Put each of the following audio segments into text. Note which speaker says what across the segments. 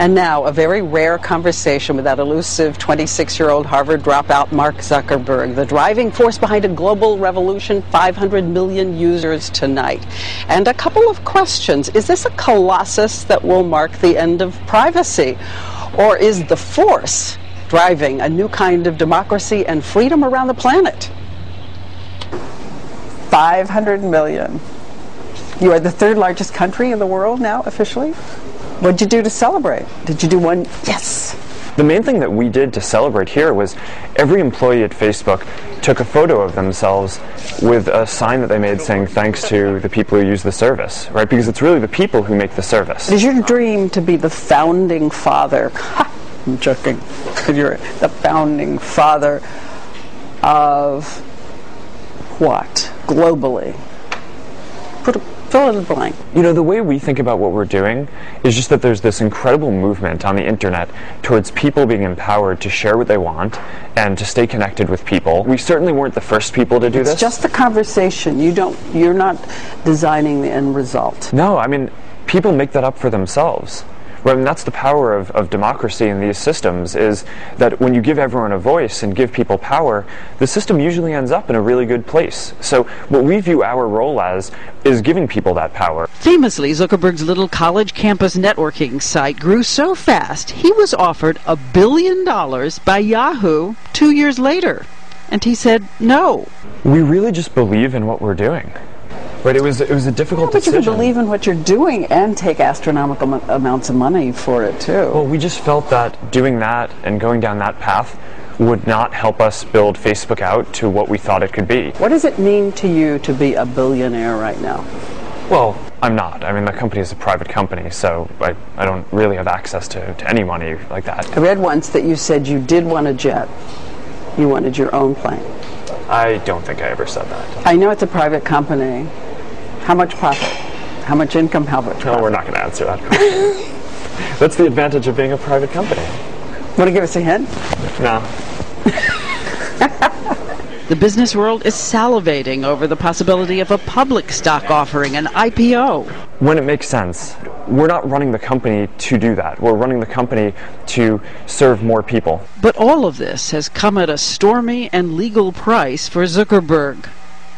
Speaker 1: And now, a very rare conversation with that elusive 26-year-old Harvard dropout Mark Zuckerberg, the driving force behind a global revolution, 500 million users tonight. And a couple of questions. Is this a colossus that will mark the end of privacy? Or is the force driving a new kind of democracy and freedom around the planet? 500 million. You are the third largest country in the world now, officially. What'd you do to celebrate? Did you do one? Yes.
Speaker 2: The main thing that we did to celebrate here was every employee at Facebook took a photo of themselves with a sign that they made saying thanks to the people who use the service, right? Because it's really the people who make the service.
Speaker 1: Is your dream to be the founding father? I'm joking. You're the founding father of what? Globally? Fill in the blank.
Speaker 2: You know, the way we think about what we're doing is just that there's this incredible movement on the internet towards people being empowered to share what they want and to stay connected with people. We certainly weren't the first people to do this.
Speaker 1: It's just the conversation. You're not designing the end result.
Speaker 2: No, I mean, people make that up for themselves. Right, and that's the power of democracy in these systems, is that when you give everyone a voice and give people power, the system usually ends up in a really good place. So what we view our role as is giving people that power.
Speaker 3: Famously, Zuckerberg's little college campus networking site grew so fast, he was offered $1 billion by Yahoo 2 years later. And he said no.
Speaker 2: We really just believe in what we're doing. Right, it was a difficult decision.
Speaker 1: But you can believe in what you're doing and take astronomical amounts of money for it too.
Speaker 2: Well, we just felt that doing that and going down that path would not help us build Facebook out to what we thought it could be.
Speaker 1: What does it mean to you to be a billionaire right now?
Speaker 2: Well, I'm not. I mean, the company is a private company, so I don't really have access to any money like that.
Speaker 1: I read once that you said you did want a jet. You wanted your own plane.
Speaker 2: I don't think I ever said that.
Speaker 1: I know it's a private company. How much profit? How much income? How much profit?
Speaker 2: No, we're not going to answer that question. That's the advantage of being a private company.
Speaker 1: Want to give us a hint?
Speaker 2: No.
Speaker 3: The business world is salivating over the possibility of a public stock offering, an IPO.
Speaker 2: When it makes sense. We're not running the company to do that. We're running the company to serve more people.
Speaker 3: But all of this has come at a stormy and legal price for Zuckerberg.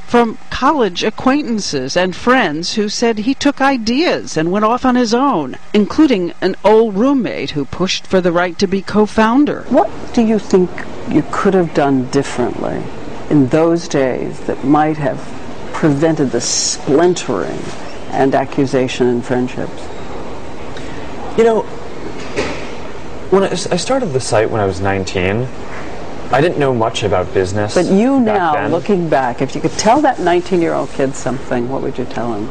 Speaker 3: From college acquaintances and friends who said he took ideas and went off on his own, including an old roommate who pushed for the right to be co-founder.
Speaker 1: What do you think you could have done differently in those days that might have prevented the splintering and accusation in friendships?
Speaker 2: You know, when I started the site when I was 19, I didn't know much about business.
Speaker 1: But you now,
Speaker 2: then.
Speaker 1: Looking back, if you could tell that 19-year-old kid something, what would you tell him?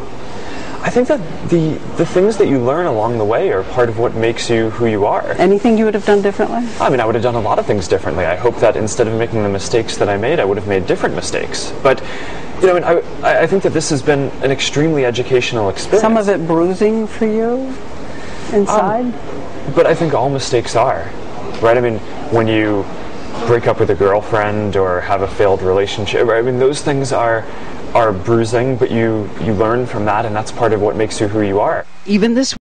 Speaker 2: I think that the things that you learn along the way are part of what makes you who you are.
Speaker 1: Anything you would have done differently?
Speaker 2: I mean, I would have done a lot of things differently. I hope that instead of making the mistakes that I made, I would have made different mistakes. But, you know, I think that this has been an extremely educational experience.
Speaker 1: Some of it bruising for you inside?
Speaker 2: But I think all mistakes are, right? I mean, when you break up with a girlfriend or have a failed relationship, I mean, those things are bruising, but you learn from that, and that's part of what makes you who you are.
Speaker 3: Even this